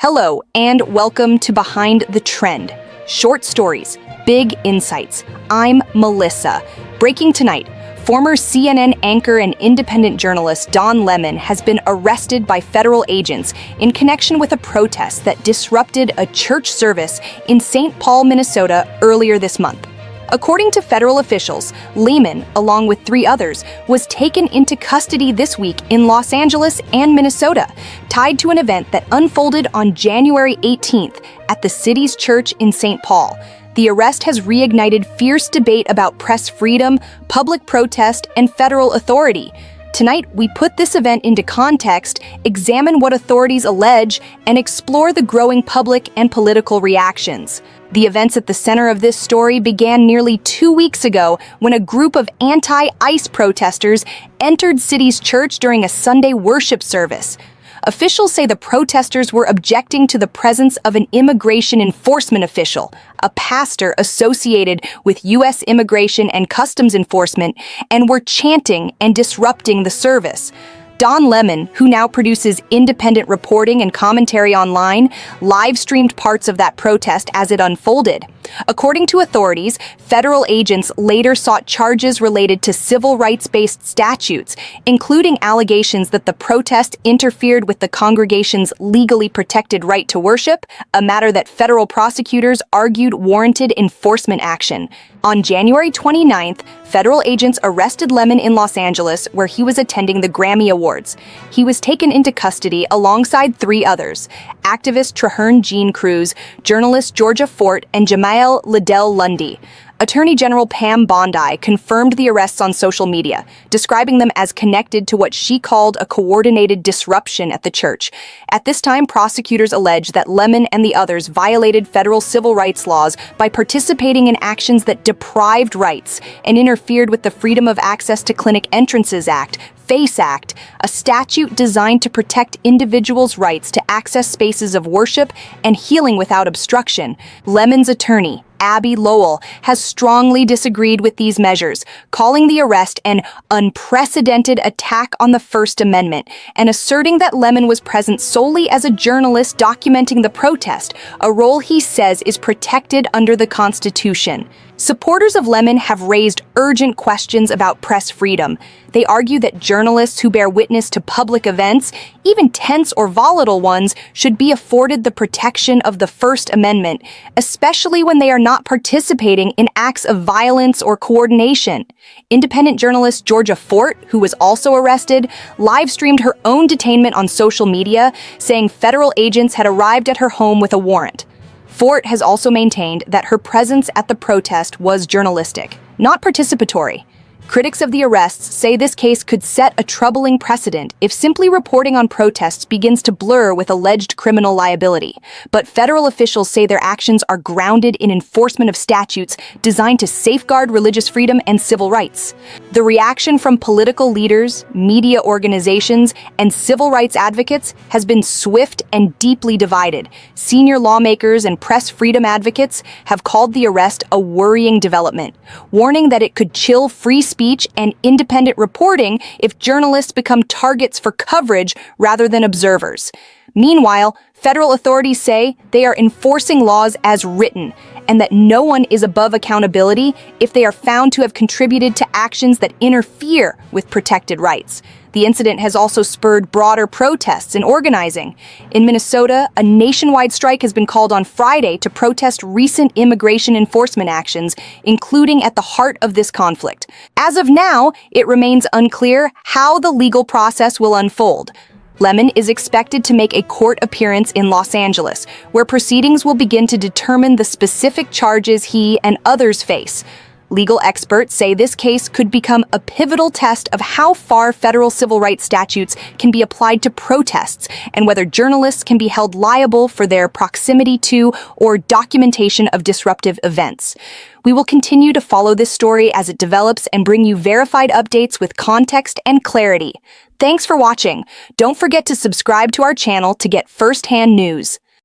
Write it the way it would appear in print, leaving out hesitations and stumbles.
Hello, and welcome to Behind the Trend. Short stories, big insights. I'm Melissa. Breaking tonight, former CNN anchor and independent journalist DonLemon has been arrested by federal agents in connection with a protest that disrupted a church service in St. Paul, Minnesota earlier this month. According to federal officials, Lemon, along with 3 others, was taken into custody this week in Los Angeles and Minnesota, tied to an event that unfolded on January 18th at the city's church in St. Paul. The arrest has reignited fierce debate about press freedom, public protest, and federal authority. Tonight, we put this event into context, examine what authorities allege, and explore the growing public and political reactions. The events at the center of this story began nearly 2 weeks ago when a group of anti-ICE protesters entered city's church during a Sunday worship service. Officials say the protesters were objecting to the presence of an immigration enforcement official, a pastor associated with U.S. Immigration and Customs Enforcement, and were chanting and disrupting the service. DonLemon, who now produces independent reporting and commentary online, live-streamed parts of that protest as it unfolded. According to authorities, federal agents later sought charges related to civil rights-based statutes, including allegations that the protest interfered with the congregation's legally protected right to worship, a matter that federal prosecutors argued warranted enforcement action. On January 29th, federal agents arrested Lemon in Los Angeles, where he was attending the Grammy Awards. He was taken into custody alongside 3 others: activist Traherne Jean Cruz, journalist Georgia Fort, and Jamael Liddell Lundy. Attorney General Pam Bondi confirmed the arrests on social media, describing them as connected to what she called a coordinated disruption at the church. At this time, prosecutors allege that Lemon and the others violated federal civil rights laws by participating in actions that deprived rights and interfered with the Freedom of Access to Clinic Entrances Act, FACE Act, a statute designed to protect individuals' rights to access spaces of worship and healing without obstruction. Lemon's attorney, Abby Lowell, has strongly disagreed with these measures, calling the arrest an unprecedented attack on the First Amendment and asserting that Lemon was present solely as a journalist documenting the protest, a role he says is protected under the Constitution. Supporters of Lemon have raised urgent questions about press freedom. They argue that journalists who bear witness to public events, even tense or volatile ones, should be afforded the protection of the First Amendment, especially when they are not participating in acts of violence or coordination. Independent journalist Georgia Fort, who was also arrested, live-streamed her own detainment on social media, saying federal agents had arrived at her home with a warrant. Fort has also maintained that her presence at the protest was journalistic, not participatory. Critics of the arrests say this case could set a troubling precedent if simply reporting on protests begins to blur with alleged criminal liability. But federal officials say their actions are grounded in enforcement of statutes designed to safeguard religious freedom and civil rights. The reaction from political leaders, media organizations, and civil rights advocates has been swift and deeply divided. Senior lawmakers and press freedom advocates have called the arrest a worrying development, warning that it could chill free speech and independent reporting if journalists become targets for coverage rather than observers. Meanwhile, federal authorities say they are enforcing laws as written and that no one is above accountability if they are found to have contributed to actions that interfere with protected rights. The incident has also spurred broader protests and organizing. In Minnesota, a nationwide strike has been called on Friday to protest recent immigration enforcement actions, including at the heart of this conflict. As of now, it remains unclear how the legal process will unfold. Lemon is expected to make a court appearance in Los Angeles, where proceedings will begin to determine the specific charges he and others face. Legal experts say this case could become a pivotal test of how far federal civil rights statutes can be applied to protests and whether journalists can be held liable for their proximity to or documentation of disruptive events. We will continue to follow this story as it develops and bring you verified updates with context and clarity. Thanks for watching. Don't forget to subscribe to our channel to get first-hand news.